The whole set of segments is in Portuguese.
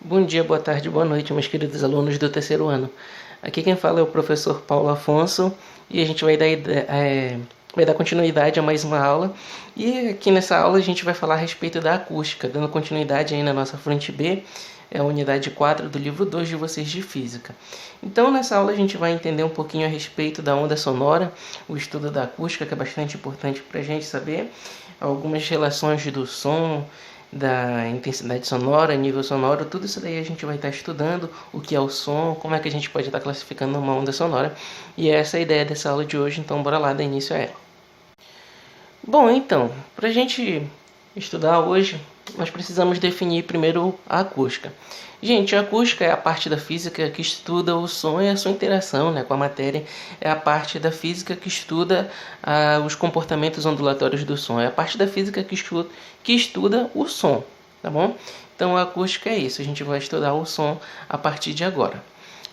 Bom dia, boa tarde, boa noite, meus queridos alunos do terceiro ano. Aqui quem fala é o professor Paulo Afonso e a gente vai dar continuidade a mais uma aula. E aqui nessa aula a gente vai falar a respeito da acústica, dando continuidade aí na nossa fronte B, é a unidade 4 do livro 2 de vocês de Física. Então nessa aula a gente vai entender um pouquinho a respeito da onda sonora, o estudo da acústica, que é bastante importante para a gente saber, algumas relações do som, da intensidade sonora, nível sonoro, tudo isso daí a gente vai estar estudando, o que é o som, como é que a gente pode estar classificando uma onda sonora. E essa é a ideia dessa aula de hoje, então bora lá dar início a ela. Bom, então, para a gente estudar hoje, nós precisamos definir primeiro a acústica. Gente, a acústica é a parte da física que estuda o som e a sua interação, com a matéria. É a parte da física que estuda os comportamentos ondulatórios do som. É a parte da física que estuda o som, tá bom? Então a acústica é isso, a gente vai estudar o som a partir de agora.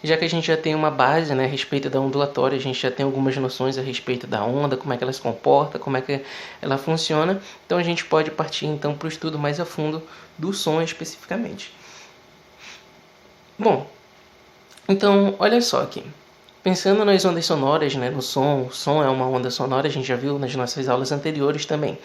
Já que a gente já tem uma base, a respeito da ondulatória, a gente já tem algumas noções a respeito da onda, como é que ela se comporta, como é que ela funciona, então a gente pode partir então para o estudo mais a fundo do som especificamente. Bom, então olha só aqui. Pensando nas ondas sonoras, no som, o som é uma onda sonora, a gente já viu nas nossas aulas anteriores também.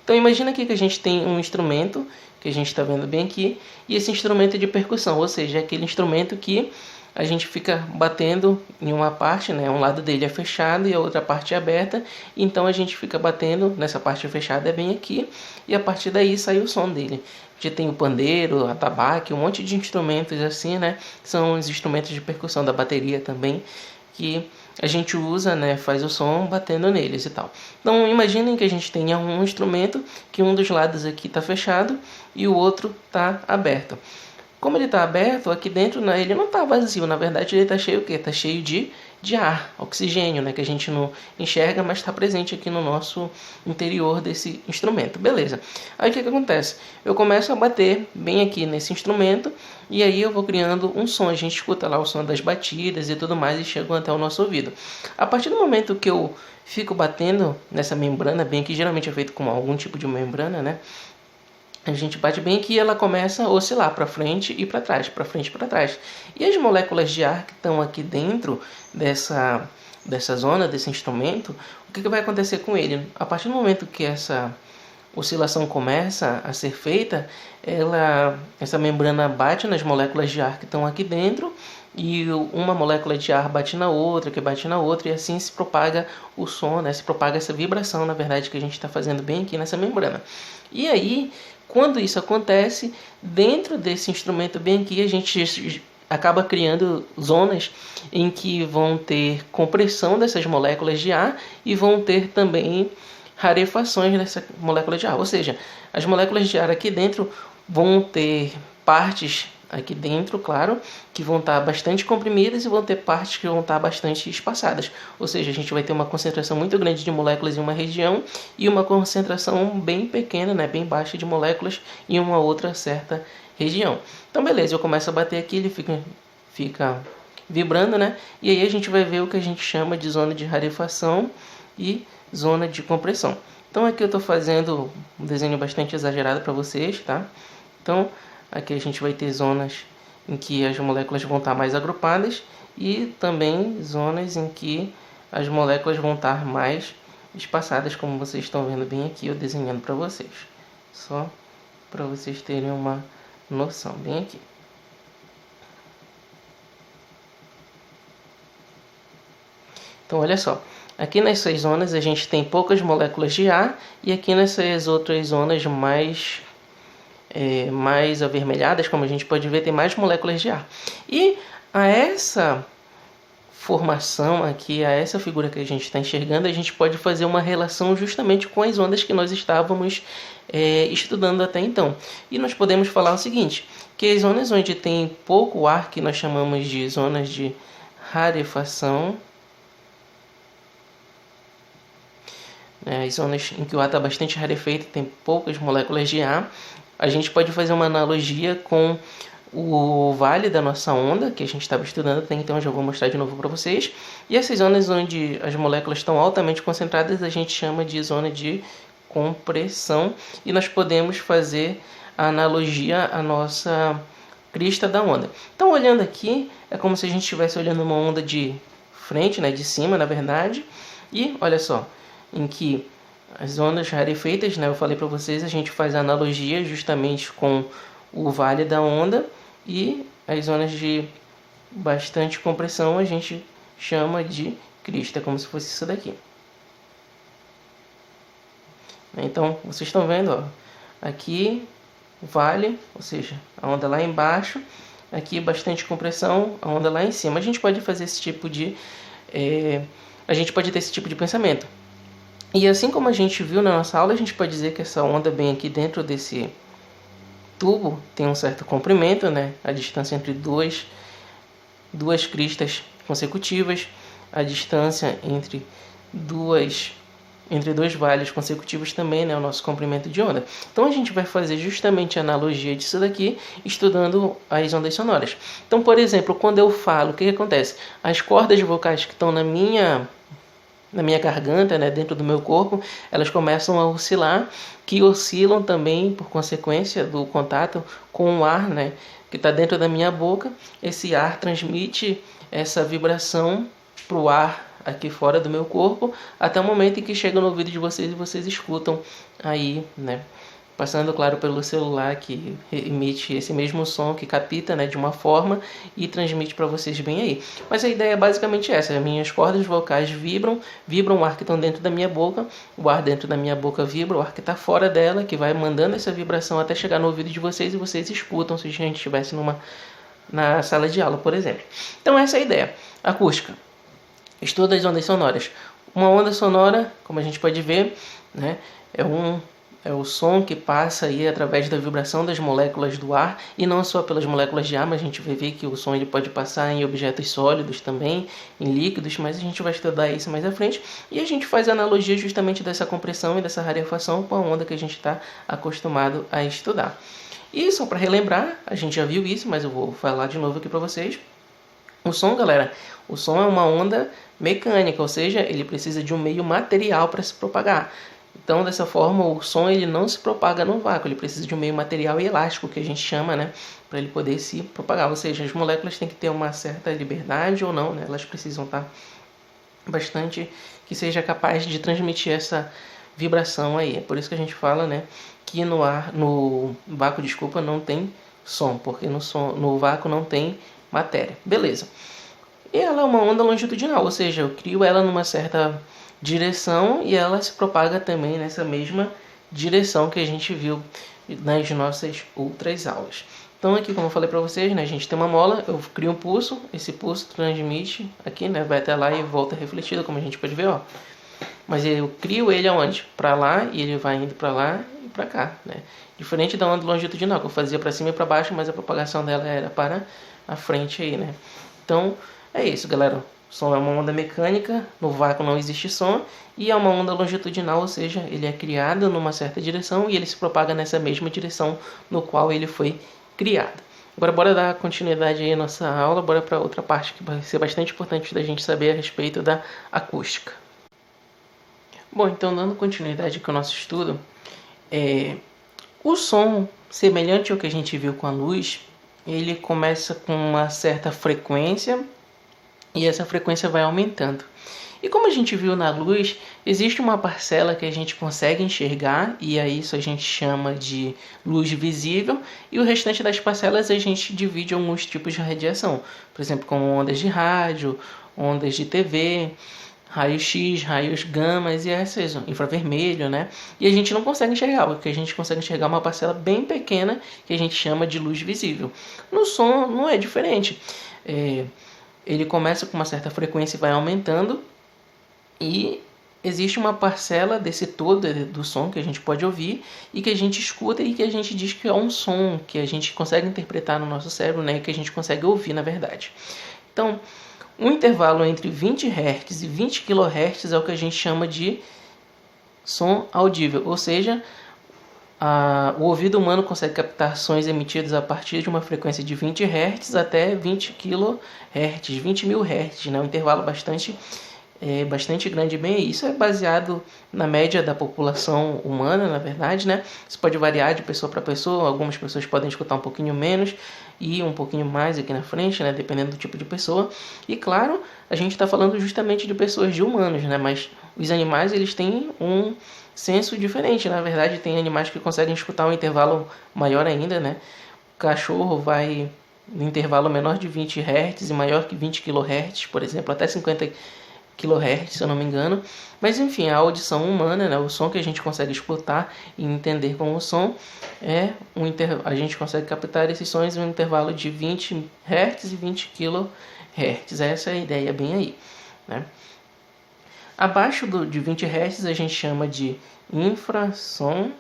Então imagina aqui que a gente tem um instrumento, que a gente está vendo bem aqui, e esse instrumento é de percussão, ou seja, é aquele instrumento que a gente fica batendo em uma parte, um lado dele é fechado e a outra parte é aberta, então a gente fica batendo nessa parte fechada, é bem aqui, e a partir daí sai o som dele. Já tem o pandeiro, a tabaque, um monte de instrumentos assim, que são os instrumentos de percussão da bateria também, que a gente usa, faz o som batendo neles e tal. Então imaginem que a gente tenha um instrumento que um dos lados aqui está fechado e o outro está aberto. Como ele está aberto, aqui dentro ele não está vazio, na verdade ele está cheio o quê? Está cheio de ar, oxigênio, que a gente não enxerga, mas está presente aqui no nosso interior desse instrumento. Beleza. Aí o que acontece? Eu começo a bater bem aqui nesse instrumento e aí eu vou criando um som. A gente escuta lá o som das batidas e tudo mais e chega até o nosso ouvido. A partir do momento que eu fico batendo nessa membrana, bem aqui, geralmente é feito com algum tipo de membrana, a gente bate bem aqui e ela começa a oscilar para frente e para trás, para frente e para trás. E as moléculas de ar que estão aqui dentro dessa zona, desse instrumento, o que vai acontecer com ele? A partir do momento que essa oscilação começa a ser feita, essa membrana bate nas moléculas de ar que estão aqui dentro e uma molécula de ar bate na outra, que bate na outra, e assim se propaga o som, se propaga essa vibração, na verdade, que a gente está fazendo bem aqui nessa membrana. E aí, quando isso acontece, dentro desse instrumento bem aqui, a gente acaba criando zonas em que vão ter compressão dessas moléculas de ar e vão ter também rarefações dessa molécula de ar. Ou seja, as moléculas de ar aqui dentro vão ter partes aqui dentro, claro, que vão estar bastante comprimidas e vão ter partes que vão estar bastante espaçadas. Ou seja, a gente vai ter uma concentração muito grande de moléculas em uma região e uma concentração bem pequena, bem baixa de moléculas em uma outra certa região. Então, beleza, eu começo a bater aqui, ele fica vibrando, e aí a gente vai ver o que a gente chama de zona de rarefação e zona de compressão. Então, aqui eu estou fazendo um desenho bastante exagerado para vocês, tá? Então, aqui a gente vai ter zonas em que as moléculas vão estar mais agrupadas e também zonas em que as moléculas vão estar mais espaçadas, como vocês estão vendo bem aqui, eu desenhando para vocês. Só para vocês terem uma noção, bem aqui. Então, olha só. Aqui nessas zonas a gente tem poucas moléculas de ar e aqui nessas outras zonas mais avermelhadas, como a gente pode ver, tem mais moléculas de ar. E a essa formação aqui, a essa figura que a gente está enxergando, a gente pode fazer uma relação justamente com as ondas que nós estávamos estudando até então. E nós podemos falar o seguinte, que as zonas onde tem pouco ar, que nós chamamos de zonas de rarefação, as zonas em que o ar está bastante rarefeito, tem poucas moléculas de ar, a gente pode fazer uma analogia com o vale da nossa onda, que a gente estava estudando até então, já vou mostrar de novo para vocês. E essas zonas onde as moléculas estão altamente concentradas, a gente chama de zona de compressão. E nós podemos fazer a analogia à nossa crista da onda. Então, olhando aqui, é como se a gente estivesse olhando uma onda de frente, né, de cima, na verdade. E olha só, em que as ondas rarefeitas, né, eu falei para vocês, a gente faz analogia justamente com o vale da onda, e as zonas de bastante compressão a gente chama de crista, como se fosse isso daqui. Então, vocês estão vendo, ó, aqui vale, ou seja, a onda lá embaixo, aqui bastante compressão, a onda lá em cima. A gente pode fazer esse tipo de a gente pode ter esse tipo de pensamento. E assim como a gente viu na nossa aula, a gente pode dizer que essa onda bem aqui dentro desse tubo tem um certo comprimento, né? A distância entre duas cristas consecutivas, a distância entre dois vales consecutivos também, né, o nosso comprimento de onda. Então a gente vai fazer justamente a analogia disso daqui, estudando as ondas sonoras. Então, por exemplo, quando eu falo, o que acontece? As cordas vocais que estão na minha garganta, né, dentro do meu corpo, elas começam a oscilar, que oscilam também por consequência do contato com o ar, né, que está dentro da minha boca. Esse ar transmite essa vibração para o ar aqui fora do meu corpo, até o momento em que chega no ouvido de vocês e vocês escutam aí, né, passando, claro, pelo celular, que emite esse mesmo som, que capta, né, de uma forma e transmite para vocês bem aí. Mas a ideia é basicamente essa: as minhas cordas vocais vibram o ar que está dentro da minha boca, o ar dentro da minha boca vibra o ar que está fora dela, que vai mandando essa vibração até chegar no ouvido de vocês e vocês escutam, se a gente estivesse na sala de aula, por exemplo. Então essa é a ideia. Acústica. Estudo das ondas sonoras. Uma onda sonora, como a gente pode ver, né, é o som que passa aí através da vibração das moléculas do ar, e não só pelas moléculas de ar, mas a gente vai ver que o som ele pode passar em objetos sólidos também, em líquidos, mas a gente vai estudar isso mais à frente. E a gente faz analogia justamente dessa compressão e dessa rarefação com a onda que a gente está acostumado a estudar. E só para relembrar, a gente já viu isso, mas eu vou falar de novo aqui para vocês. O som, galera, o som é uma onda mecânica, ou seja, ele precisa de um meio material para se propagar. Então, dessa forma, o som ele não se propaga no vácuo, ele precisa de um meio material e elástico, que a gente chama, né, para ele poder se propagar. Ou seja, as moléculas têm que ter uma certa liberdade ou não, né, elas precisam estar bastante que seja capaz de transmitir essa vibração aí. É por isso que a gente fala, né, que no vácuo, não tem som, porque no vácuo não tem matéria. Beleza. E ela é uma onda longitudinal, ou seja, eu crio ela numa certa direção e ela se propaga também nessa mesma direção que a gente viu nas nossas outras aulas. Então aqui, como eu falei para vocês, né, a gente tem uma mola, eu crio um pulso, esse pulso transmite aqui, né, vai até lá e volta refletido, como a gente pode ver, ó. Mas eu crio ele aonde? Para lá, e ele vai indo para lá e para cá, né? Diferente da onda longitudinal, que eu fazia para cima e para baixo, mas a propagação dela era para a frente aí, né? Então, é isso, galera. O som é uma onda mecânica, no vácuo não existe som, e é uma onda longitudinal, ou seja, ele é criado numa certa direção e ele se propaga nessa mesma direção no qual ele foi criado. Agora bora dar continuidade aí à nossa aula, bora para outra parte que vai ser bastante importante da gente saber a respeito da acústica. Bom, então dando continuidade com o nosso estudo, o som, semelhante ao que a gente viu com a luz, ele começa com uma certa frequência e essa frequência vai aumentando. E como a gente viu na luz, existe uma parcela que a gente consegue enxergar, e aí isso a gente chama de luz visível, e o restante das parcelas a gente divide em alguns tipos de radiação, por exemplo, como ondas de rádio, ondas de TV, raios X, raios gamas e essas, infravermelho, né? E a gente não consegue enxergar, porque a gente consegue enxergar uma parcela bem pequena que a gente chama de luz visível. No som não é diferente. Ele começa com uma certa frequência e vai aumentando, e existe uma parcela desse todo do som que a gente pode ouvir e que a gente escuta e que a gente diz que é um som que a gente consegue interpretar no nosso cérebro, né? E que a gente consegue ouvir, na verdade. Então, um intervalo entre 20 Hz e 20 kHz é o que a gente chama de som audível, ou seja, o ouvido humano consegue captar sons emitidos a partir de uma frequência de 20 Hz até 20 kHz, 20 mil Hz, né? Um intervalo bastante grande. Bem, isso é baseado na média da população humana, na verdade, né? Isso pode variar de pessoa para pessoa, algumas pessoas podem escutar um pouquinho menos, e um pouquinho mais aqui na frente, né, dependendo do tipo de pessoa. E claro, a gente está falando justamente de pessoas, de humanos, né, mas os animais eles têm um senso diferente. Na verdade, tem animais que conseguem escutar um intervalo maior ainda, né? O cachorro vai no intervalo menor de 20 Hz e maior que 20 kHz, por exemplo, até 50 kHz, se eu não me engano. Mas enfim, a audição humana, né, o som que a gente consegue escutar e entender como som, a gente consegue captar esses sons em um intervalo de 20 Hz e 20 kHz. Essa é a ideia bem aí, né? Abaixo de 20 Hz a gente chama de infrassom.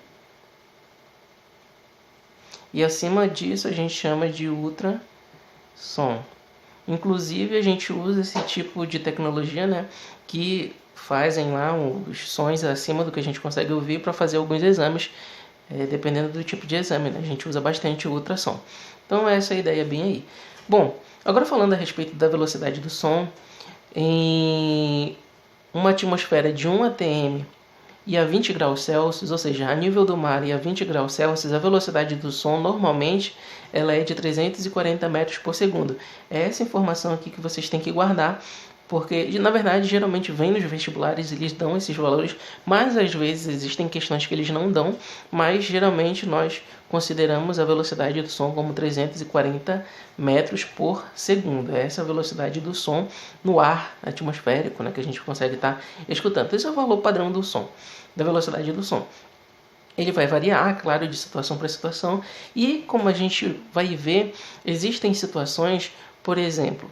E acima disso a gente chama de ultrassom. Inclusive a gente usa esse tipo de tecnologia, né, que fazem lá os sons acima do que a gente consegue ouvir para fazer alguns exames, dependendo do tipo de exame, né? A gente usa bastante o ultrassom. Então essa é a ideia bem aí. Bom, agora falando a respeito da velocidade do som, em uma atmosfera de 1 atm e a 20 graus Celsius, ou seja, a nível do mar e a 20 graus Celsius, a velocidade do som normalmente ela é de 340 metros por segundo. É essa informação aqui que vocês têm que guardar, porque na verdade geralmente vem nos vestibulares, eles dão esses valores, mas às vezes existem questões que eles não dão, mas geralmente nós consideramos a velocidade do som como 340 metros por segundo. É essa a velocidade do som no ar atmosférico, né, que a gente consegue estar escutando. Esse é o valor padrão do som, da velocidade do som. Ele vai variar, claro, de situação para situação, e como a gente vai ver, existem situações, por exemplo,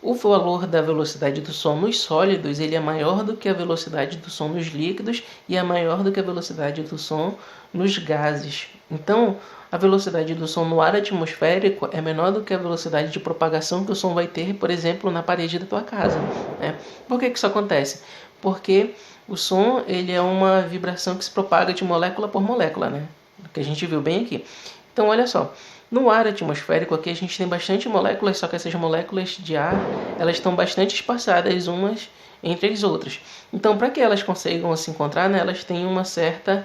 o valor da velocidade do som nos sólidos ele é maior do que a velocidade do som nos líquidos e é maior do que a velocidade do som nos gases. Então, a velocidade do som no ar atmosférico é menor do que a velocidade de propagação que o som vai ter, por exemplo, na parede da tua casa, né? Por que isso acontece? Porque o som ele é uma vibração que se propaga de molécula por molécula, né? Que a gente viu bem aqui. Então, olha só. No ar atmosférico aqui a gente tem bastante moléculas, só que essas moléculas de ar elas estão bastante espaçadas umas entre as outras. Então, para que elas consigam se encontrar, né, elas têm uma certa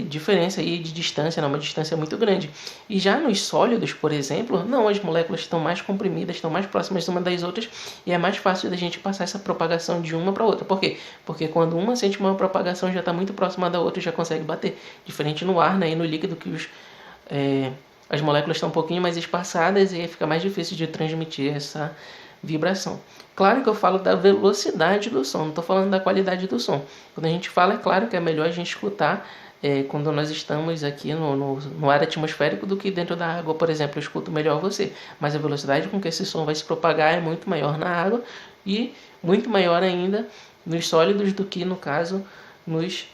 diferença aí de distância, né, uma distância muito grande. E já nos sólidos, por exemplo, não, as moléculas estão mais comprimidas, estão mais próximas uma das outras e é mais fácil da gente passar essa propagação de uma para outra. Por quê? Porque quando uma sente uma propagação já está muito próxima da outra e já consegue bater. Diferente no ar, né, e no líquido que as moléculas estão um pouquinho mais espaçadas e aí fica mais difícil de transmitir essa vibração. Claro que eu falo da velocidade do som, não estou falando da qualidade do som. Quando a gente fala, é claro que é melhor a gente escutar quando nós estamos aqui no ar atmosférico do que dentro da água, por exemplo, eu escuto melhor você. Mas a velocidade com que esse som vai se propagar é muito maior na água e muito maior ainda nos sólidos do que, no caso, nos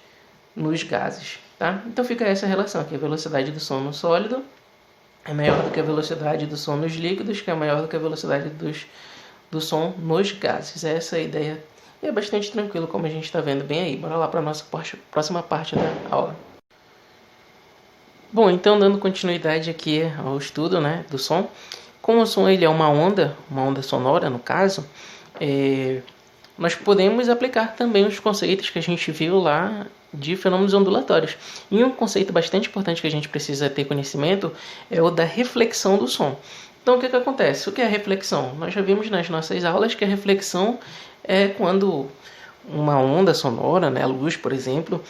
gases. Tá? Então fica essa relação aqui, a velocidade do som no sólido é maior do que a velocidade do som nos líquidos, que é maior do que a velocidade do som nos gases. Essa é a ideia. E é bastante tranquilo, como a gente está vendo bem aí. Bora lá para a nossa próxima parte da aula. Bom, então dando continuidade aqui ao estudo, né, do som. Como o som ele é uma onda sonora no caso, nós podemos aplicar também os conceitos que a gente viu lá de fenômenos ondulatórios. E um conceito bastante importante que a gente precisa ter conhecimento é o da reflexão do som. Então, o que acontece? O que é a reflexão? Nós já vimos nas nossas aulas que a reflexão é quando uma onda sonora, né, a luz, por exemplo,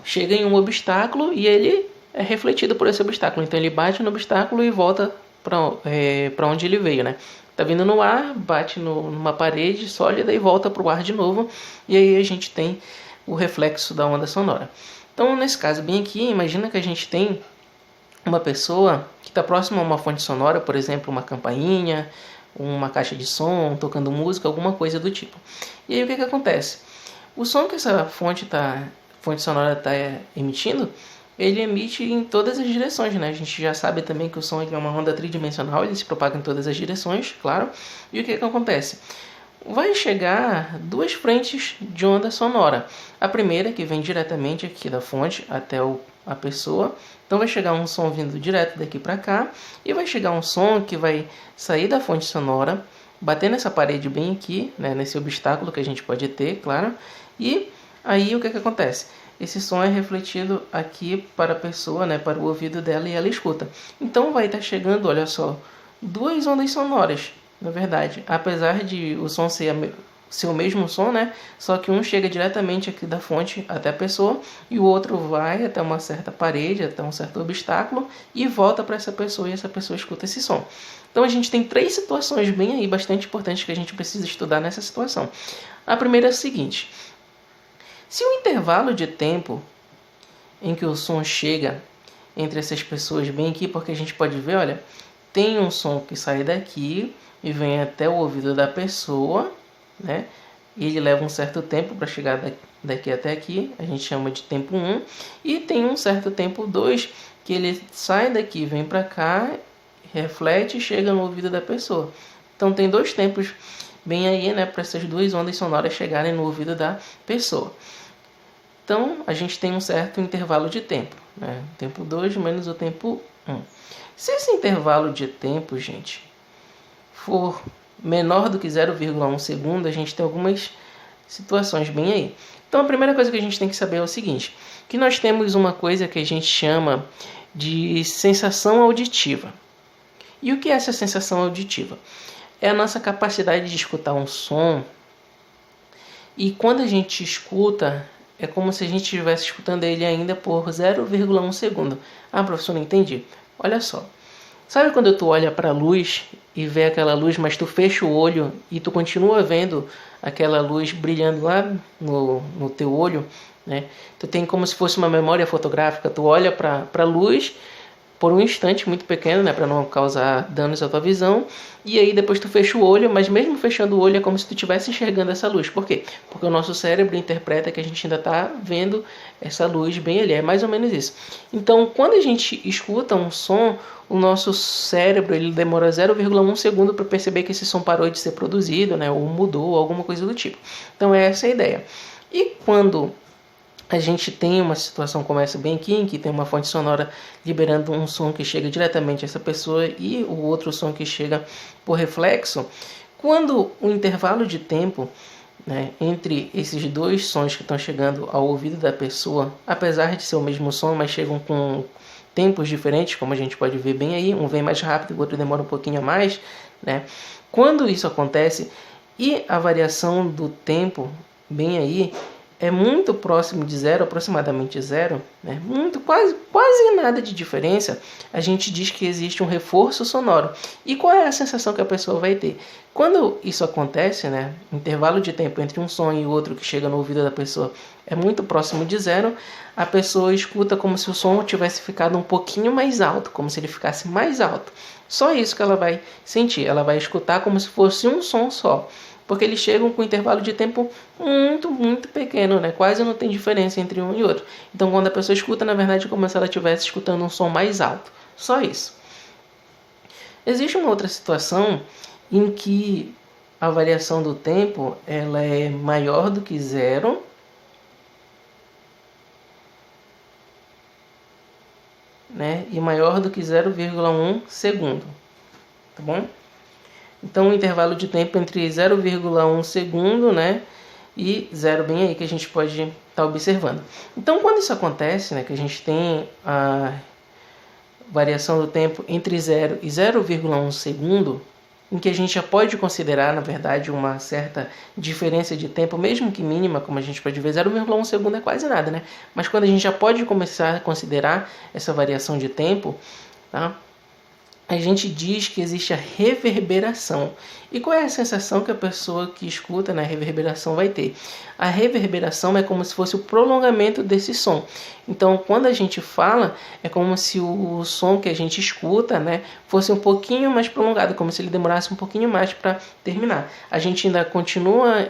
chega em um obstáculo e ele é refletido por esse obstáculo. Então, ele bate no obstáculo e volta para onde ele veio, né? Tá vindo no ar, bate numa parede sólida e volta para o ar de novo. E aí a gente tem o reflexo da onda sonora. Então, nesse caso bem aqui, imagina que a gente tem uma pessoa que está próxima a uma fonte sonora, por exemplo, uma campainha, uma caixa de som, tocando música, alguma coisa do tipo. E aí o que acontece? O som que essa fonte sonora está emitindo, ele emite em todas as direções, né? A gente já sabe também que o som é uma onda tridimensional, ele se propaga em todas as direções, claro. E o que acontece? Vai chegar duas frentes de onda sonora. A primeira, que vem diretamente aqui da fonte até a pessoa. Então vai chegar um som vindo direto daqui para cá. E vai chegar um som que vai sair da fonte sonora, bater nessa parede bem aqui, né, nesse obstáculo que a gente pode ter, claro. E aí o que acontece? esse som é refletido aqui para a pessoa, né, para o ouvido dela, e ela escuta. Então vai estar chegando, olha só, duas ondas sonoras, na verdade. Apesar de o som ser o mesmo som, né, só que um chega diretamente aqui da fonte até a pessoa e o outro vai até uma certa parede, até um certo obstáculo e volta para essa pessoa, e essa pessoa escuta esse som. Então a gente tem três situações bem aí bastante importantes que a gente precisa estudar nessa situação. A primeira é a seguinte: se o intervalo de tempo em que o som chega entre essas pessoas bem aqui, porque a gente pode ver, olha, tem um som que sai daqui e vem até o ouvido da pessoa, né? E ele leva um certo tempo para chegar daqui até aqui, a gente chama de tempo 1, e tem um certo tempo 2 que ele sai daqui, vem para cá, reflete e chega no ouvido da pessoa. Então tem dois tempos bem aí, né, para essas duas ondas sonoras chegarem no ouvido da pessoa. Então a gente tem um certo intervalo de tempo, né? Tempo 2 menos o tempo 1. Se esse intervalo de tempo, gente, for menor do que 0,1 segundo, a gente tem algumas situações bem aí. Então a primeira coisa que a gente tem que saber é o seguinte: que nós temos uma coisa que a gente chama de sensação auditiva. E o que é essa sensação auditiva? É a nossa capacidade de escutar um som, e quando a gente escuta, é como se a gente estivesse escutando ele ainda por 0,1 segundo. Ah, professor, não entendi. Olha só. Sabe quando tu olha para a luz e vê aquela luz, mas tu fecha o olho e tu continua vendo aquela luz brilhando lá no teu olho, né? Tu tem como se fosse uma memória fotográfica. Tu olha para a luz por um instante muito pequeno, né, para não causar danos à tua visão, e aí depois tu fecha o olho, mas mesmo fechando o olho é como se tu estivesse enxergando essa luz. Por quê? Porque o nosso cérebro interpreta que a gente ainda está vendo essa luz bem ali, é mais ou menos isso. Então, quando a gente escuta um som, o nosso cérebro ele demora 0,1 segundo para perceber que esse som parou de ser produzido, né, ou mudou, alguma coisa do tipo. Então, essa é a ideia. E quando a gente tem uma situação como essa bem aqui, em que tem uma fonte sonora liberando um som que chega diretamente a essa pessoa e o outro som que chega por reflexo, quando o intervalo de tempo, né, entre esses dois sons que estão chegando ao ouvido da pessoa, apesar de ser o mesmo som, mas chegam com tempos diferentes, como a gente pode ver bem aí, um vem mais rápido, o outro demora um pouquinho a mais, né? Quando isso acontece e a variação do tempo bem aí é muito próximo de zero, aproximadamente zero, né? Quase nada de diferença, a gente diz que existe um reforço sonoro. E qual é a sensação que a pessoa vai ter? Quando isso acontece, né, o intervalo de tempo entre um som e o outro que chega no ouvido da pessoa é muito próximo de zero, a pessoa escuta como se o som tivesse ficado um pouquinho mais alto, como se ele ficasse mais alto. Só isso que ela vai sentir, ela vai escutar como se fosse um som só. Porque eles chegam com um intervalo de tempo muito pequeno, né? Quase não tem diferença entre um e outro. Então, quando a pessoa escuta, na verdade, é como se ela estivesse escutando um som mais alto. Só isso. Existe uma outra situação em que a variação do tempo ela é maior do que zero, né? E maior do que 0,1 segundo. Tá bom? Então, um intervalo de tempo entre 0,1 segundo, né, e zero bem aí que a gente pode estar observando. Então, quando isso acontece, né, que a gente tem a variação do tempo entre 0 e 0,1 segundo, em que a gente já pode considerar, na verdade, uma certa diferença de tempo, mesmo que mínima, como a gente pode ver, 0,1 segundo é quase nada, né? Mas quando a gente já pode começar a considerar essa variação de tempo, tá? A gente diz que existe a reverberação. E qual é a sensação que a pessoa que escuta na reverberação vai ter? A reverberação é como se fosse o prolongamento desse som. Então, quando a gente fala, é como se o som que a gente escuta, né, fosse um pouquinho mais prolongado, como se ele demorasse um pouquinho mais para terminar. A gente ainda continua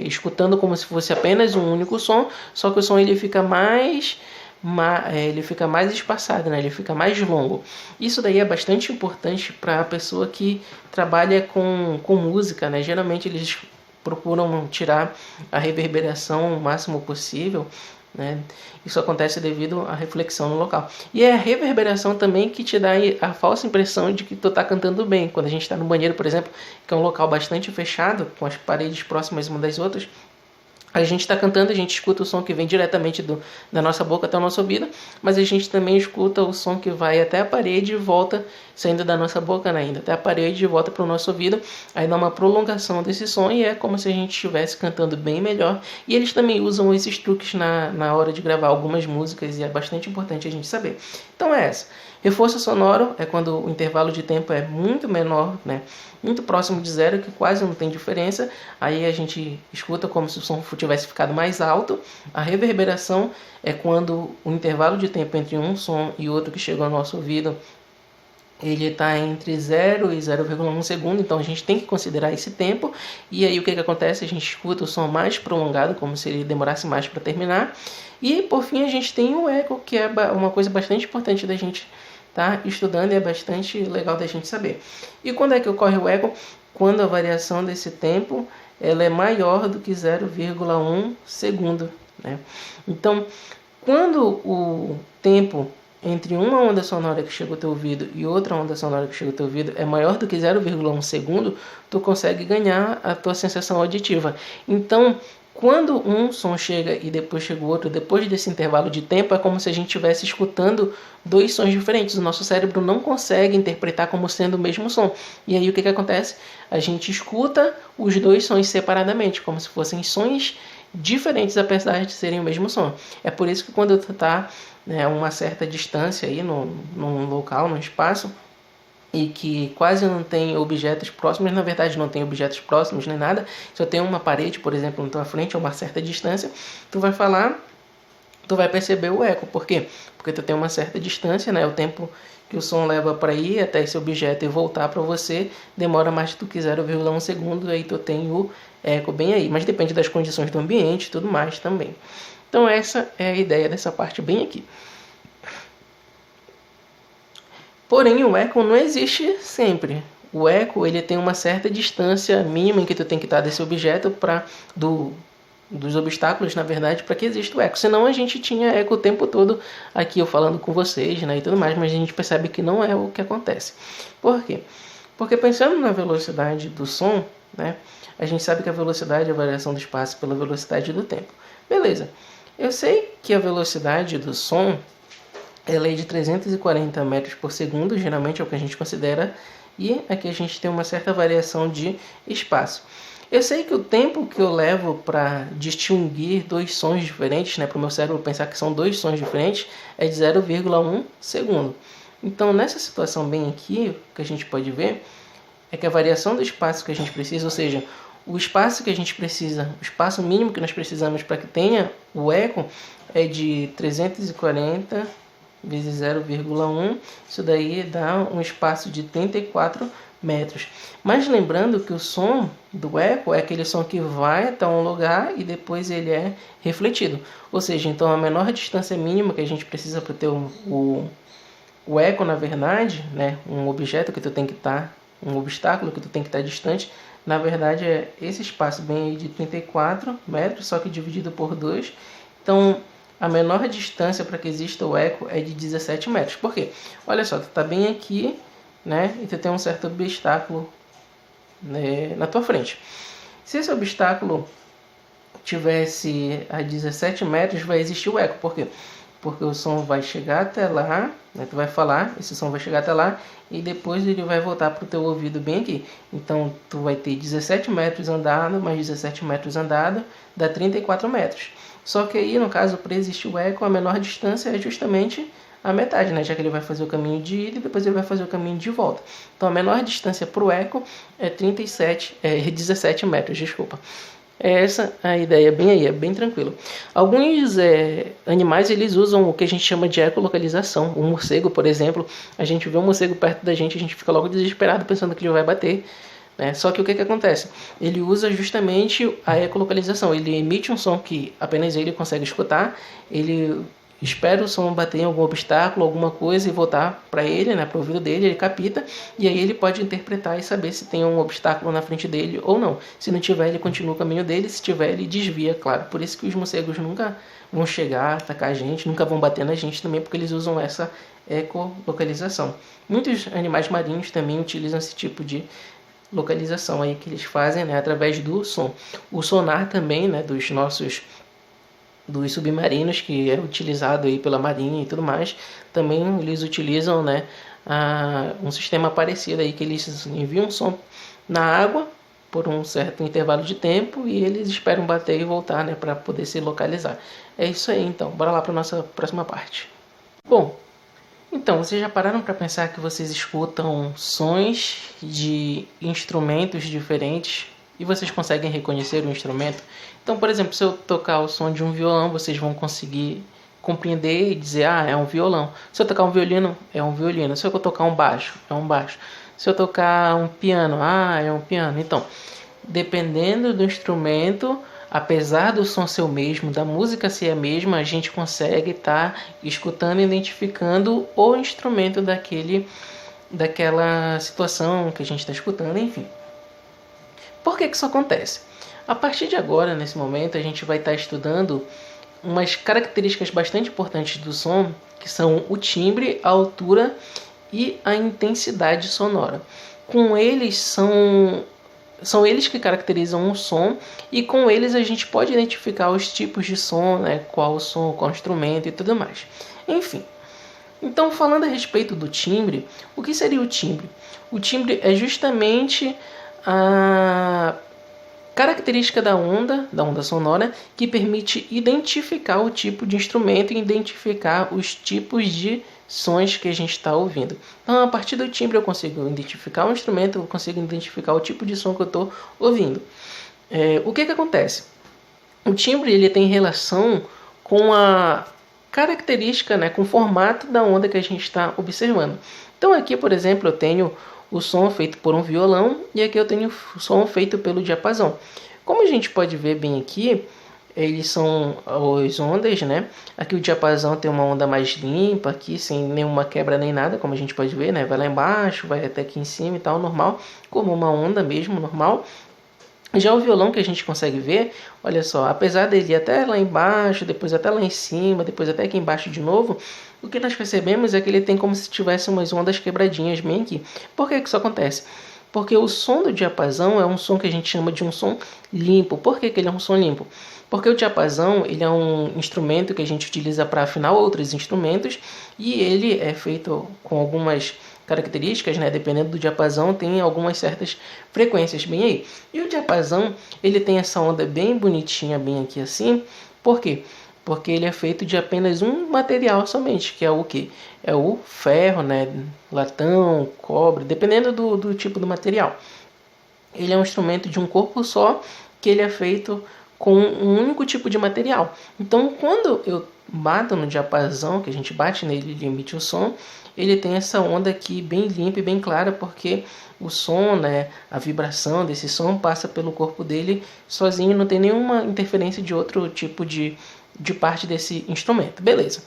escutando como se fosse apenas um único som, só que o som ele fica mais espaçado, né? Ele fica mais longo. Isso daí é bastante importante para a pessoa que trabalha com música, né? Geralmente eles procuram tirar a reverberação o máximo possível, né? Isso acontece devido à reflexão no local. E é a reverberação também que te dá a falsa impressão de que tu tá cantando bem. Quando a gente está no banheiro, por exemplo, que é um local bastante fechado, com as paredes próximas umas das outras, A gente está cantando, a gente escuta o som que vem diretamente da nossa boca até o nosso ouvido, mas a gente também escuta o som que vai até a parede e volta, saindo da nossa boca, né, ainda até a parede e volta para o nosso ouvido. Aí dá uma prolongação desse som e é como se a gente estivesse cantando bem melhor. E eles também usam esses truques na hora de gravar algumas músicas e é bastante importante a gente saber. Então é essa. Reforço sonoro é quando o intervalo de tempo é muito menor, né? Muito próximo de zero, que quase não tem diferença. Aí a gente escuta como se o som tivesse ficado mais alto. A reverberação é quando o intervalo de tempo entre um som e outro que chegou ao nosso ouvido ele está entre 0 e 0,1 segundo, então a gente tem que considerar esse tempo. E aí o que acontece? A gente escuta o som mais prolongado, como se ele demorasse mais para terminar. E por fim a gente tem o eco, que é uma coisa bastante importante da gente estar estudando e é bastante legal da gente saber. E quando é que ocorre o eco? Quando a variação desse tempo ela é maior do que 0,1 segundo, né? Então, quando o tempo entre uma onda sonora que chega ao teu ouvido e outra onda sonora que chega ao teu ouvido é maior do que 0,1 segundo, tu consegue ganhar a tua sensação auditiva. Então, quando um som chega e depois chega o outro, depois desse intervalo de tempo, é como se a gente estivesse escutando dois sons diferentes. O nosso cérebro não consegue interpretar como sendo o mesmo som. E aí o que acontece? A gente escuta os dois sons separadamente, como se fossem sons diferentes, apesar de serem o mesmo som. É por isso que quando tu está a uma certa distância aí num local, num espaço, e que quase não tem objetos próximos, na verdade não tem objetos próximos nem nada, só tem uma parede, por exemplo, na tua frente, a uma certa distância, tu vai falar, tu vai perceber o eco. Por quê? Porque tu tem uma certa distância, né? O tempo que o som leva para ir até esse objeto e voltar para você demora mais do que 0,1 segundo, aí tu tem o eco bem aí, mas depende das condições do ambiente e tudo mais também. Então essa é a ideia dessa parte bem aqui. Porém, o eco não existe sempre. O eco ele tem uma certa distância mínima em que tu tem que estar desse objeto dos obstáculos, na verdade, para que exista o eco. Senão a gente tinha eco o tempo todo aqui eu falando com vocês, né, e tudo mais, mas a gente percebe que não é o que acontece. Por quê? Porque pensando na velocidade do som, né, a gente sabe que a velocidade é a variação do espaço pela velocidade do tempo. Beleza. Eu sei que a velocidade do som ela é de 340 metros por segundo, geralmente é o que a gente considera, e aqui a gente tem uma certa variação de espaço. Eu sei que o tempo que eu levo para distinguir dois sons diferentes, né, para o meu cérebro pensar que são dois sons diferentes, é de 0,1 segundo. Então, nessa situação bem aqui, o que a gente pode ver é que a variação do espaço que a gente precisa, ou seja, o espaço que a gente precisa, o espaço mínimo que nós precisamos para que tenha o eco é de 340 vezes 0,1, isso daí dá um espaço de 34 metros. Mas lembrando que o som do eco é aquele som que vai até um lugar e depois ele é refletido. Ou seja, então a menor distância mínima que a gente precisa para ter o eco, na verdade, né, um objeto que tu tem que estar, um obstáculo que tu tem que estar distante, na verdade é esse espaço bem aí de 34 metros, só que dividido por 2. Então, a menor distância para que exista o eco é de 17 metros. Por quê? Olha só, tu está bem aqui, né, e tu tem um certo obstáculo, né, na tua frente. Se esse obstáculo tivesse a 17 metros, vai existir o eco. Por quê? Porque o som vai chegar até lá, né, tu vai falar, esse som vai chegar até lá e depois ele vai voltar para o teu ouvido bem aqui. Então tu vai ter 17 metros andado, mais 17 metros andado, dá 34 metros. Só que aí, no caso, para existir o eco, a menor distância é justamente a metade, né? Já que ele vai fazer o caminho de ida e depois ele vai fazer o caminho de volta. Então a menor distância para o eco é 17 metros, desculpa. É essa a ideia, bem aí, é bem tranquilo. Alguns animais eles usam o que a gente chama de ecolocalização. O morcego, por exemplo, a gente vê um morcego perto da gente, a gente fica logo desesperado pensando que ele vai bater. Né? Só que o que acontece? Ele usa justamente a ecolocalização. Ele emite um som que apenas ele consegue escutar, ele espera o som bater em algum obstáculo, alguma coisa e voltar para ele, né, para o ouvido dele, ele capta e aí ele pode interpretar e saber se tem um obstáculo na frente dele ou não. Se não tiver, ele continua o caminho dele, se tiver, ele desvia, claro. Por isso que os morcegos nunca vão chegar, atacar a gente, nunca vão bater na gente também, porque eles usam essa ecolocalização. Muitos animais marinhos também utilizam esse tipo de localização aí que eles fazem, né, através do som. O sonar também, né, dos submarinos, que é utilizado aí pela Marinha e tudo mais, também eles utilizam, né, um sistema parecido aí, que eles enviam som na água por um certo intervalo de tempo e eles esperam bater e voltar, né, para poder se localizar. É isso aí, então. Bora lá para nossa próxima parte. Bom, então, vocês já pararam para pensar que vocês escutam sons de instrumentos diferentes e vocês conseguem reconhecer o instrumento? Então, por exemplo, se eu tocar o som de um violão, vocês vão conseguir compreender e dizer, é um violão. Se eu tocar um violino, é um violino. Se eu tocar um baixo, é um baixo. Se eu tocar um piano, é um piano. Então, dependendo do instrumento, apesar do som ser o mesmo, da música ser a mesma, a gente consegue estar escutando e identificando o instrumento daquela situação que a gente está escutando, enfim. Por que isso acontece? A partir de agora, nesse momento, a gente vai estar estudando umas características bastante importantes do som, que são o timbre, a altura e a intensidade sonora. Com eles são eles que caracterizam o som e com eles a gente pode identificar os tipos de som, né? Qual som, qual instrumento e tudo mais. Enfim, então falando a respeito do timbre, o que seria o timbre? O timbre é justamente a característica da onda sonora, que permite identificar o tipo de instrumento e identificar os tipos de sons que a gente está ouvindo. Então, a partir do timbre eu consigo identificar o instrumento, eu consigo identificar o tipo de som que eu estou ouvindo. O que acontece? O timbre ele tem relação com a característica, né, com o formato da onda que a gente está observando. Então aqui, por exemplo, eu tenho o som feito por um violão e aqui eu tenho o som feito pelo diapasão. Como a gente pode ver bem aqui, eles são as ondas, né? Aqui o diapasão tem uma onda mais limpa, aqui sem nenhuma quebra nem nada, como a gente pode ver, né? Vai lá embaixo, vai até aqui em cima e tal, normal, como uma onda mesmo, normal. Já o violão que a gente consegue ver, olha só, apesar dele ir até lá embaixo, depois até lá em cima, depois até aqui embaixo de novo, o que nós percebemos é que ele tem como se tivesse umas ondas quebradinhas bem aqui. Por que isso acontece? Porque o som do diapasão é um som que a gente chama de um som limpo. Por que ele é um som limpo? Porque o diapasão ele é um instrumento que a gente utiliza para afinar outros instrumentos e ele é feito com algumas características, né? Dependendo do diapasão, tem algumas certas frequências bem aí. E o diapasão, ele tem essa onda bem bonitinha, bem aqui assim. Por quê? Porque ele é feito de apenas um material somente, que é o que? É o ferro, né? Latão, cobre, dependendo do tipo do material. Ele é um instrumento de um corpo só, que ele é feito com um único tipo de material. Então, quando eu bato no diapasão, que a gente bate nele e emite o som, ele tem essa onda aqui bem limpa e bem clara, porque o som, né, a vibração desse som passa pelo corpo dele sozinho, não tem nenhuma interferência de outro tipo de parte desse instrumento. Beleza.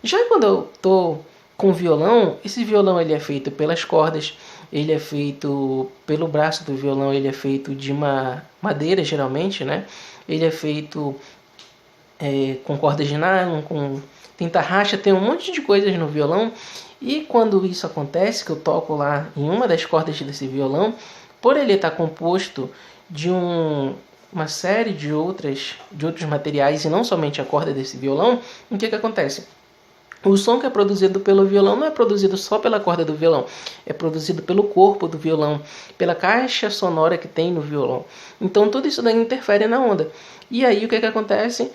Já quando eu estou com violão, esse violão ele é feito pelas cordas, ele é feito pelo braço do violão, ele é feito de uma madeira geralmente, né? Ele é feito com cordas de nylon, tem tarraxa, tem um monte de coisas no violão. E quando isso acontece, que eu toco lá em uma das cordas desse violão, por ele estar composto de uma série de outros materiais e não somente a corda desse violão, o que acontece? O som que é produzido pelo violão não é produzido só pela corda do violão, é produzido pelo corpo do violão, pela caixa sonora que tem no violão. Então tudo isso daí interfere na onda. E aí o que acontece?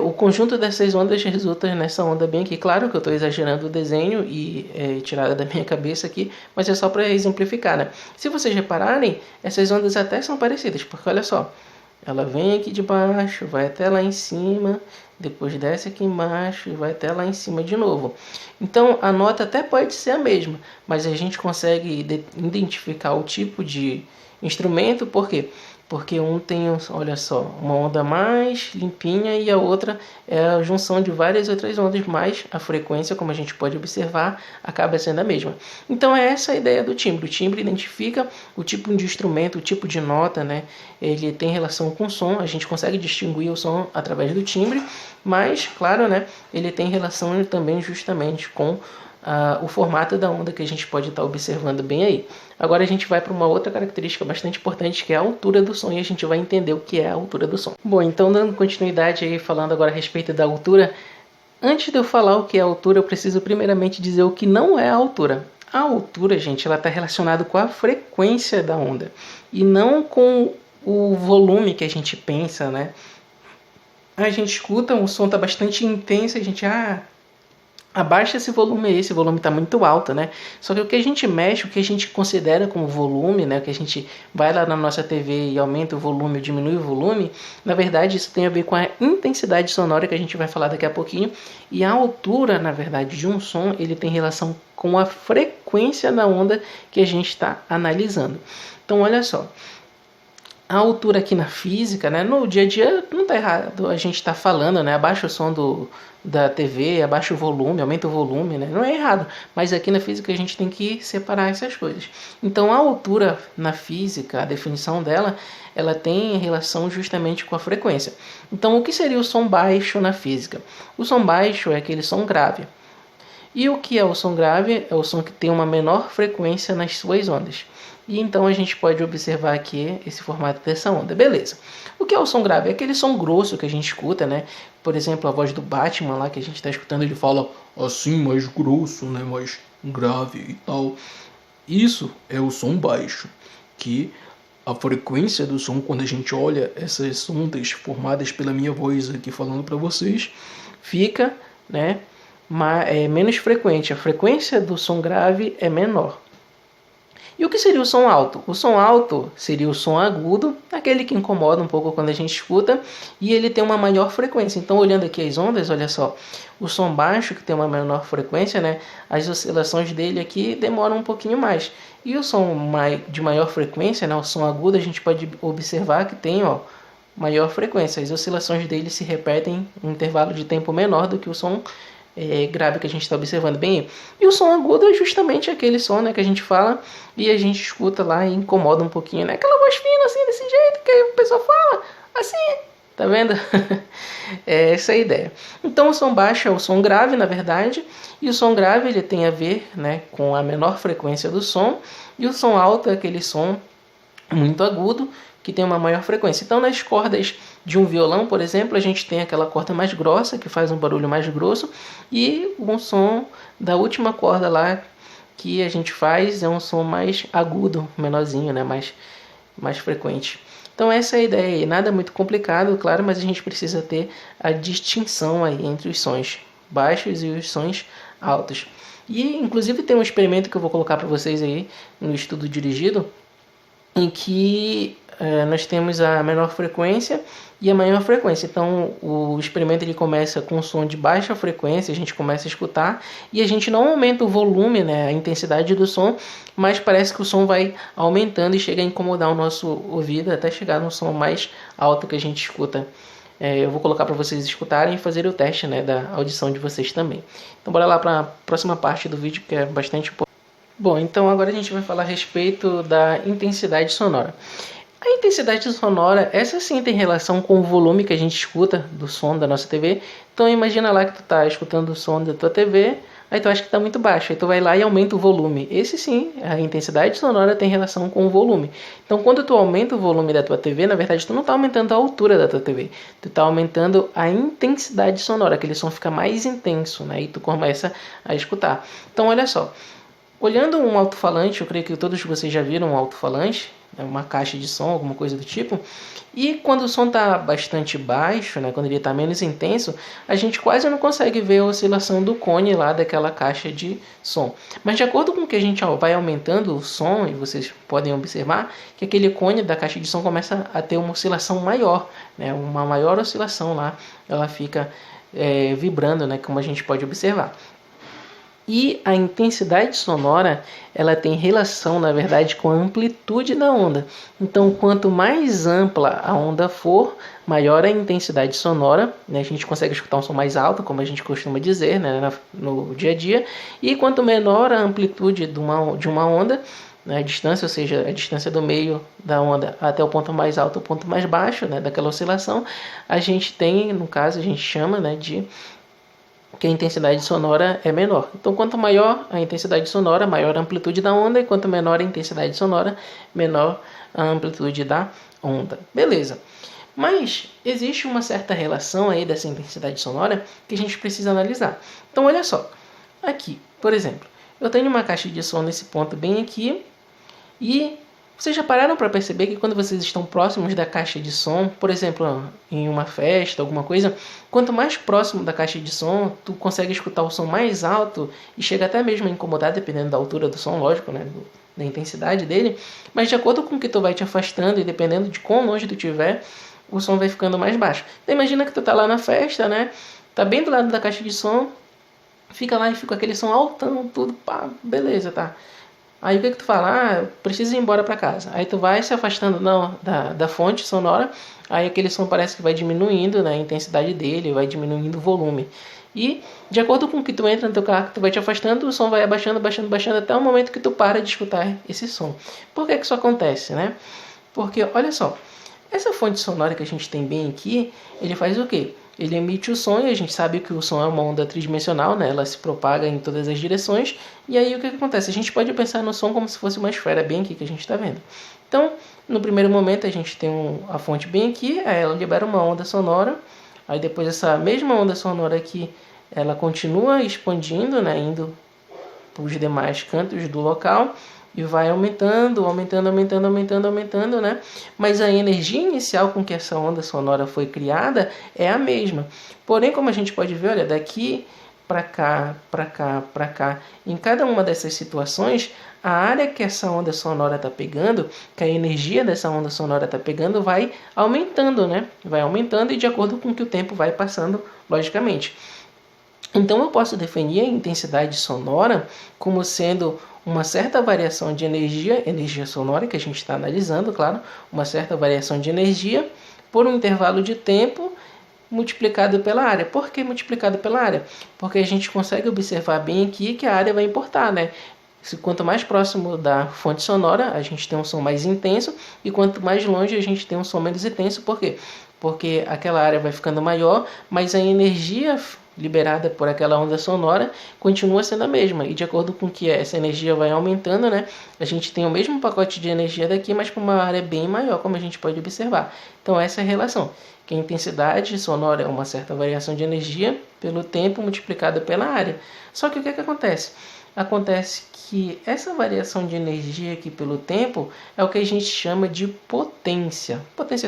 O conjunto dessas ondas resulta nessa onda bem aqui. Claro que eu estou exagerando o desenho e tirada da minha cabeça aqui, mas é só para exemplificar, né? Se vocês repararem, essas ondas até são parecidas, porque olha só, ela vem aqui de baixo, vai até lá em cima, depois desce aqui embaixo e vai até lá em cima de novo. Então a nota até pode ser a mesma, mas a gente consegue identificar o tipo de instrumento, por quê? Porque um tem, olha só, uma onda mais limpinha e a outra é a junção de várias outras ondas, mas a frequência, como a gente pode observar, acaba sendo a mesma. Então é essa a ideia do timbre. O timbre identifica o tipo de instrumento, o tipo de nota, né? Ele tem relação com o som, a gente consegue distinguir o som através do timbre, mas, claro, né? Ele tem relação também justamente com o formato da onda que a gente pode estar observando bem aí. Agora a gente vai para uma outra característica bastante importante, que é a altura do som, e a gente vai entender o que é a altura do som. Bom, então dando continuidade aí, falando agora a respeito da altura, antes de eu falar o que é a altura, eu preciso primeiramente dizer o que não é a altura. A altura, gente, ela está relacionada com a frequência da onda e não com o volume que a gente pensa, né? A gente escuta, o som está bastante intenso, a gente, abaixa esse volume aí, esse volume está muito alto, né? Só que o que a gente mexe, o que a gente considera como volume, né? Que a gente vai lá na nossa TV e aumenta o volume, diminui o volume, na verdade isso tem a ver com a intensidade sonora que a gente vai falar daqui a pouquinho. E a altura, na verdade, de um som, ele tem relação com a frequência da onda que a gente está analisando. Então, olha só. A altura aqui na física, né, no dia a dia não está errado a gente estar falando, né, abaixa o som da TV, abaixa o volume, aumenta o volume, né, não é errado, mas aqui na física a gente tem que separar essas coisas. Então a altura na física, a definição dela, ela tem relação justamente com a frequência. Então o que seria o som baixo na física? O som baixo é aquele som grave. E o que é o som grave? É o som que tem uma menor frequência nas suas ondas. E então a gente pode observar aqui esse formato dessa onda. Beleza. O que é o som grave? É aquele som grosso que a gente escuta, né? Por exemplo, a voz do Batman lá que a gente está escutando, ele fala assim, mais grosso, né? Mais grave e tal. Isso é o som baixo, que a frequência do som, quando a gente olha essas ondas formadas pela minha voz aqui falando para vocês, fica, né, menos frequente. A frequência do som grave é menor. E o que seria o som alto? O som alto seria o som agudo, aquele que incomoda um pouco quando a gente escuta, e ele tem uma maior frequência. Então, olhando aqui as ondas, olha só, o som baixo, que tem uma menor frequência, né, as oscilações dele aqui demoram um pouquinho mais. E o som de maior frequência, né, o som agudo, a gente pode observar que tem, maior frequência. As oscilações dele se repetem em um intervalo de tempo menor do que o som grave que a gente está observando bem. E o som agudo é justamente aquele som, né, que a gente fala e a gente escuta lá e incomoda um pouquinho, né? Aquela voz fina assim, desse jeito que a pessoa fala, assim, tá vendo? É essa a ideia. Então o som baixo é o som grave, na verdade, e o som grave ele tem a ver, né, com a menor frequência do som, e o som alto é aquele som muito agudo que tem uma maior frequência. Então nas cordas de um violão, por exemplo, a gente tem aquela corda mais grossa, que faz um barulho mais grosso, e o som da última corda lá que a gente faz é um som mais agudo, menorzinho, né? mais frequente. Então essa é a ideia aí. Nada muito complicado, claro, mas a gente precisa ter a distinção aí entre os sons baixos e os sons altos. E inclusive tem um experimento que eu vou colocar para vocês aí no estudo dirigido, em que nós temos a menor frequência e a maior frequência. Então o experimento ele começa com um som de baixa frequência, a gente começa a escutar e a gente não aumenta o volume, né, a intensidade do som, mas parece que o som vai aumentando e chega a incomodar o nosso ouvido até chegar no som mais alto que a gente escuta. Eu vou colocar para vocês escutarem e fazer o teste, né, da audição de vocês também. Então bora lá para a próxima parte do vídeo, que é bastante importante. Bom, então agora a gente vai falar a respeito da intensidade sonora. A intensidade sonora, essa sim tem relação com o volume que a gente escuta do som da nossa TV. Então imagina lá que tu tá escutando o som da tua TV, aí tu acha que tá muito baixo, aí tu vai lá e aumenta o volume. Esse sim, a intensidade sonora tem relação com o volume. Então quando tu aumenta o volume da tua TV, na verdade tu não tá aumentando a altura da tua TV, tu tá aumentando a intensidade sonora, aquele som fica mais intenso, né? E tu começa a escutar. Então olha só, olhando um alto-falante, eu creio que todos vocês já viram um alto-falante, uma caixa de som, alguma coisa do tipo, e quando o som está bastante baixo, né, quando ele está menos intenso, a gente quase não consegue ver a oscilação do cone lá daquela caixa de som. Mas de acordo com que a gente vai aumentando o som, e vocês podem observar que aquele cone da caixa de som começa a ter uma oscilação maior, né, uma maior oscilação lá, ela fica vibrando, né, como a gente pode observar. E a intensidade sonora, ela tem relação, na verdade, com a amplitude da onda. Então, quanto mais ampla a onda for, maior a intensidade sonora, né? A gente consegue escutar um som mais alto, como a gente costuma dizer, né, no dia a dia. E quanto menor a amplitude de uma onda, né, a distância, ou seja, a distância do meio da onda até o ponto mais alto, o ponto mais baixo, né, daquela oscilação, a gente tem, no caso, a gente chama, né, de que a intensidade sonora é menor. Então, quanto maior a intensidade sonora, maior a amplitude da onda, e quanto menor a intensidade sonora, menor a amplitude da onda. Beleza. Mas existe uma certa relação aí dessa intensidade sonora que a gente precisa analisar. Então, olha só. Aqui, por exemplo, eu tenho uma caixa de som nesse ponto bem aqui, e vocês já pararam para perceber que quando vocês estão próximos da caixa de som, por exemplo, em uma festa, alguma coisa, quanto mais próximo da caixa de som, tu consegue escutar o som mais alto e chega até mesmo a incomodar, dependendo da altura do som, lógico, né, da intensidade dele, mas de acordo com que tu vai te afastando e dependendo de quão longe tu estiver, o som vai ficando mais baixo. Então imagina que tu tá lá na festa, né, tá bem do lado da caixa de som, fica lá e fica aquele som altão, tudo, pá, beleza, tá. Aí o que tu fala? Ah, preciso ir embora para casa. Aí tu vai se afastando da fonte sonora, aí aquele som parece que vai diminuindo, né, a intensidade dele, vai diminuindo o volume. E de acordo com que tu entra no teu carro, que tu vai te afastando, o som vai abaixando, baixando, baixando, até o momento que tu para de escutar esse som. Por que isso acontece, né? Porque, olha só, essa fonte sonora que a gente tem bem aqui, ele faz o quê? Ele emite o som e a gente sabe que o som é uma onda tridimensional, né? Ela se propaga em todas as direções. E aí o que acontece? A gente pode pensar no som como se fosse uma esfera bem aqui que a gente está vendo. Então, no primeiro momento a gente tem a fonte bem aqui, aí ela libera uma onda sonora. Aí depois essa mesma onda sonora aqui, ela continua expandindo, né? Indo para os demais cantos do local. E vai aumentando, né? Mas a energia inicial com que essa onda sonora foi criada é a mesma. Porém, como a gente pode ver, olha, daqui para cá, para cá, para cá, em cada uma dessas situações, a área que essa onda sonora está pegando, que a energia dessa onda sonora está pegando, vai aumentando, né? Vai aumentando e de acordo com que o tempo vai passando, logicamente. Então eu posso definir a intensidade sonora como sendo uma certa variação de energia sonora que a gente está analisando, claro, uma certa variação de energia por um intervalo de tempo multiplicado pela área. Por que multiplicado pela área? Porque a gente consegue observar bem aqui que a área vai importar, né? Quanto mais próximo da fonte sonora, a gente tem um som mais intenso, e quanto mais longe a gente tem um som menos intenso. Por quê? Porque aquela área vai ficando maior, mas a energia liberada por aquela onda sonora continua sendo a mesma, e de acordo com que essa energia vai aumentando, né, a gente tem o mesmo pacote de energia daqui, mas para uma área bem maior, como a gente pode observar. Então essa é a relação, que a intensidade sonora é uma certa variação de energia pelo tempo multiplicado pela área. Só que o que acontece? Acontece que essa variação de energia aqui pelo tempo é o que a gente chama de potência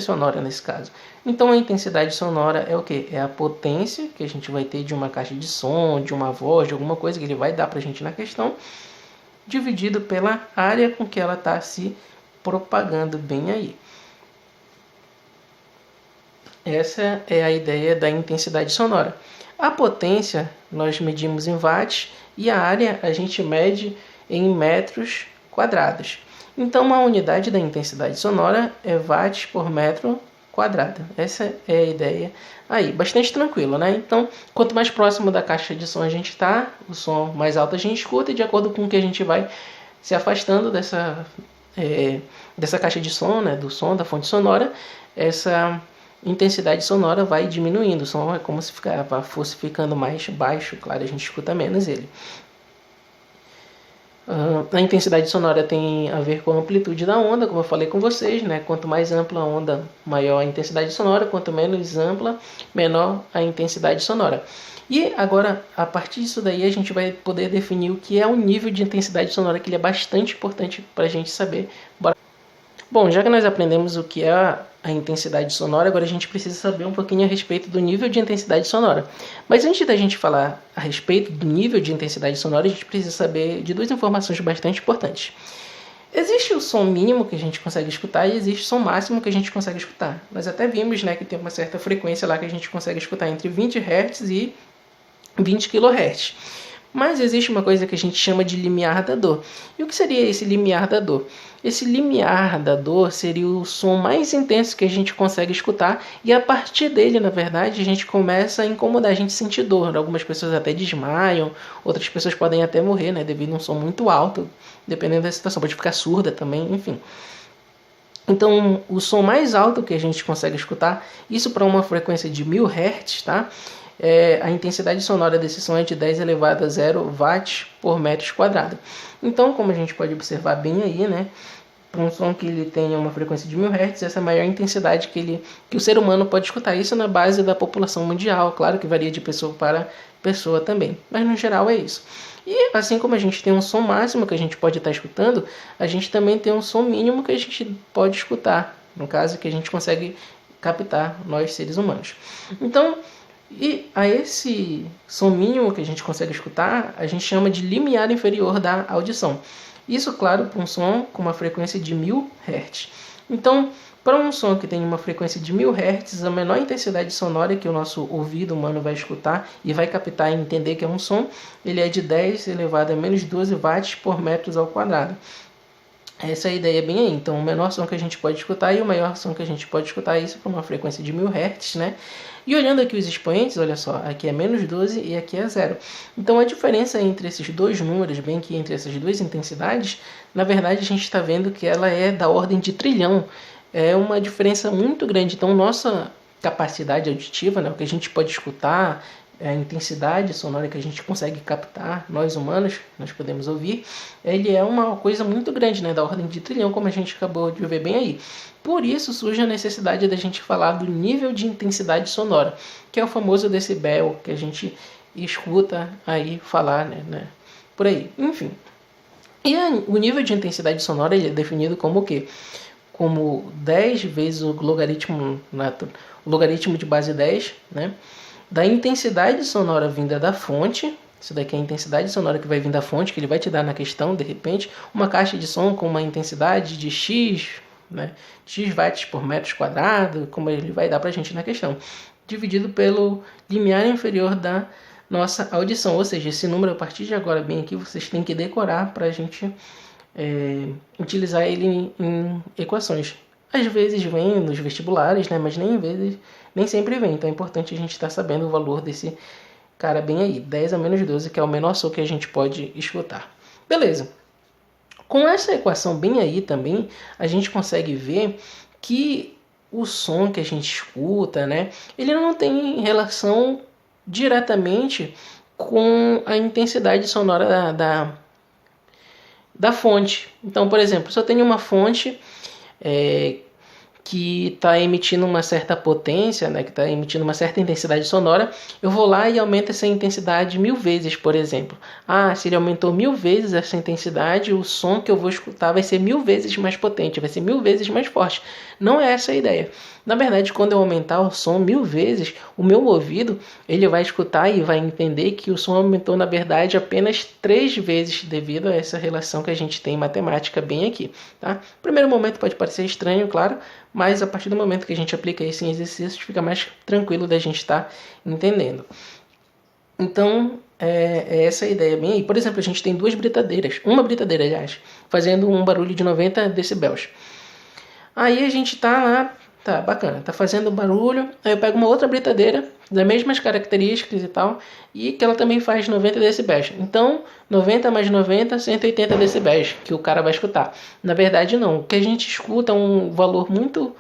sonora nesse caso. Então a intensidade sonora é o que? É a potência que a gente vai ter de uma caixa de som, de uma voz, de alguma coisa que ele vai dar para a gente na questão, dividido pela área com que ela está se propagando bem aí. Essa é a ideia da intensidade sonora. A potência nós medimos em watts e a área a gente mede em metros quadrados. Então a unidade da intensidade sonora é watts por metro quadrado. Essa é a ideia aí, bastante tranquilo, né? Então, quanto mais próximo da caixa de som a gente está, o som mais alto a gente escuta, e de acordo com que a gente vai se afastando dessa caixa de som, né, do som, da fonte sonora, essa intensidade sonora vai diminuindo. O som é como se fosse ficando mais baixo, claro, a gente escuta menos ele. A intensidade sonora tem a ver com a amplitude da onda, como eu falei com vocês, né? Quanto mais ampla a onda, maior a intensidade sonora, quanto menos ampla, menor a intensidade sonora. E agora, a partir disso daí, a gente vai poder definir o que é o nível de intensidade sonora, que ele é bastante importante para a gente saber. Bom, já que nós aprendemos o que é a intensidade sonora, agora a gente precisa saber um pouquinho a respeito do nível de intensidade sonora. Mas antes da gente falar a respeito do nível de intensidade sonora, a gente precisa saber de duas informações bastante importantes. Existe o som mínimo que a gente consegue escutar e existe o som máximo que a gente consegue escutar. Nós até vimos, né, que tem uma certa frequência lá que a gente consegue escutar entre 20 Hz e 20 kHz. Mas existe uma coisa que a gente chama de limiar da dor. E o que seria esse limiar da dor? Esse limiar da dor seria o som mais intenso que a gente consegue escutar, e a partir dele, na verdade, a gente começa a incomodar, a gente sentir dor. Algumas pessoas até desmaiam, outras pessoas podem até morrer, né, devido a um som muito alto, dependendo da situação, pode ficar surda também, enfim. Então, o som mais alto que a gente consegue escutar, isso para uma frequência de 1000 Hz, tá? a intensidade sonora desse som é de 10 elevado a 0 watts por metro quadrado. Então, como a gente pode observar bem aí, né, para um som que ele tenha uma frequência de 1000 Hz, essa é a maior intensidade que o ser humano pode escutar. Isso na base da população mundial, claro que varia de pessoa para pessoa também, mas no geral é isso. E assim como a gente tem um som máximo que a gente pode estar escutando, a gente também tem um som mínimo que a gente pode escutar, no caso que a gente consegue captar, nós seres humanos. Então, e a esse som mínimo que a gente consegue escutar, a gente chama de limiar inferior da audição. Isso, claro, para um som com uma frequência de 1000 Hz. Então, para um som que tem uma frequência de 1000 Hz, a menor intensidade sonora que o nosso ouvido humano vai escutar e vai captar e entender que é um som, ele é de 10 elevado a menos 12 watts por metro ao quadrado. Essa é a ideia bem aí. Então, o menor som que a gente pode escutar e o maior som que a gente pode escutar, isso por uma frequência de 1000 Hz, né? E olhando aqui os expoentes, olha só, aqui é menos 12 e aqui é 0. Então, a diferença entre esses dois números, bem que entre essas duas intensidades, na verdade, a gente está vendo que ela é da ordem de trilhão. É uma diferença muito grande. Então, nossa capacidade auditiva, né, o que a gente pode escutar, a intensidade sonora que a gente consegue captar, nós humanos, nós podemos ouvir, ele é uma coisa muito grande, né, da ordem de trilhão, como a gente acabou de ver bem aí. Por isso surge a necessidade da gente falar do nível de intensidade sonora, que é o famoso decibel, que a gente escuta aí falar, né, por aí. Enfim, e o nível de intensidade sonora ele é definido como o quê? Como 10 vezes o logaritmo de base 10, né? Da intensidade sonora vinda da fonte. Isso daqui é a intensidade sonora que vai vir da fonte, que ele vai te dar na questão, de repente, uma caixa de som com uma intensidade de X, né, X watts por metro quadrado, como ele vai dar para a gente na questão, dividido pelo limiar inferior da nossa audição. Ou seja, esse número, a partir de agora, bem aqui, vocês têm que decorar para a gente utilizar ele em equações. Às vezes vem nos vestibulares, né, mas nem sempre vem. Então é importante a gente estar sabendo o valor desse cara bem aí, 10 a menos 12, que é o menor som que a gente pode escutar. Beleza. Com essa equação bem aí também, a gente consegue ver que o som que a gente escuta, né, ele não tem relação diretamente com a intensidade sonora da fonte. Então, por exemplo, se eu tenho uma fonte que está emitindo uma certa potência, né, que está emitindo uma certa intensidade sonora, eu vou lá e aumento essa intensidade 1000 vezes, por exemplo. Se ele aumentou 1000 vezes essa intensidade, o som que eu vou escutar vai ser 1000 vezes mais potente, vai ser 1000 vezes mais forte. Não é essa a ideia. Na verdade, quando eu aumentar o som 1000 vezes, o meu ouvido ele vai escutar e vai entender que o som aumentou, na verdade, apenas 3 vezes devido a essa relação que a gente tem em matemática bem aqui. Tá? No primeiro momento pode parecer estranho, claro, mas a partir do momento que a gente aplica isso em exercícios, fica mais tranquilo da gente estar entendendo. Então, é essa a ideia bem aí. Por exemplo, a gente tem uma britadeira, aliás, fazendo um barulho de 90 decibéis. Aí a gente tá lá, tá bacana, tá fazendo barulho, aí eu pego uma outra britadeira, das mesmas características e tal, e que ela também faz 90 decibéis. Então, 90 mais 90, 180 decibéis, que o cara vai escutar. Na verdade, não. O que a gente escuta é um valor muito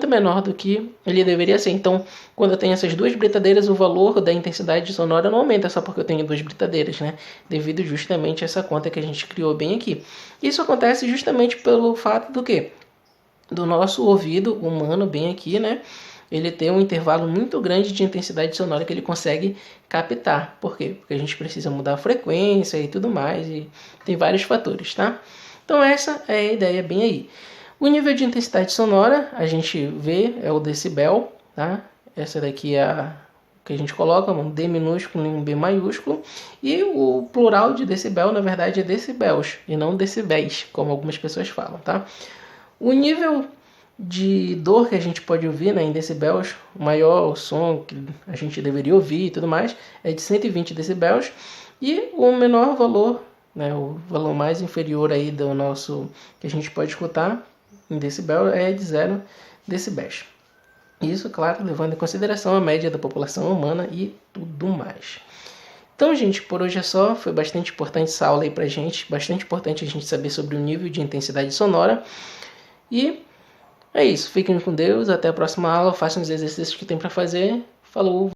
menor do que ele deveria ser. Então, quando eu tenho essas duas britadeiras, o valor da intensidade sonora não aumenta só porque eu tenho duas britadeiras, né? Devido justamente a essa conta que a gente criou bem aqui. Isso acontece justamente pelo fato do quê? Do nosso ouvido humano bem aqui, né? Ele tem um intervalo muito grande de intensidade sonora que ele consegue captar. Por quê? Porque a gente precisa mudar a frequência e tudo mais, e tem vários fatores, tá? Então essa é a ideia bem aí. O nível de intensidade sonora, a gente vê, é o decibel, tá? Essa daqui é a que a gente coloca, um D minúsculo e um B maiúsculo. E o plural de decibel, na verdade, é decibéis, e não decibéis, como algumas pessoas falam, tá? O nível de dor que a gente pode ouvir, né, em decibéis, o maior som que a gente deveria ouvir e tudo mais, é de 120 decibéis. E o menor valor, né, o valor mais inferior aí do nosso que a gente pode escutar em decibel é de 0 decibéis. Isso, claro, levando em consideração a média da população humana e tudo mais. Então, gente, por hoje é só. Foi bastante importante essa aula aí pra gente. Bastante importante a gente saber sobre o nível de intensidade sonora. E é isso. Fiquem com Deus. Até a próxima aula. Façam os exercícios que tem para fazer. Falou!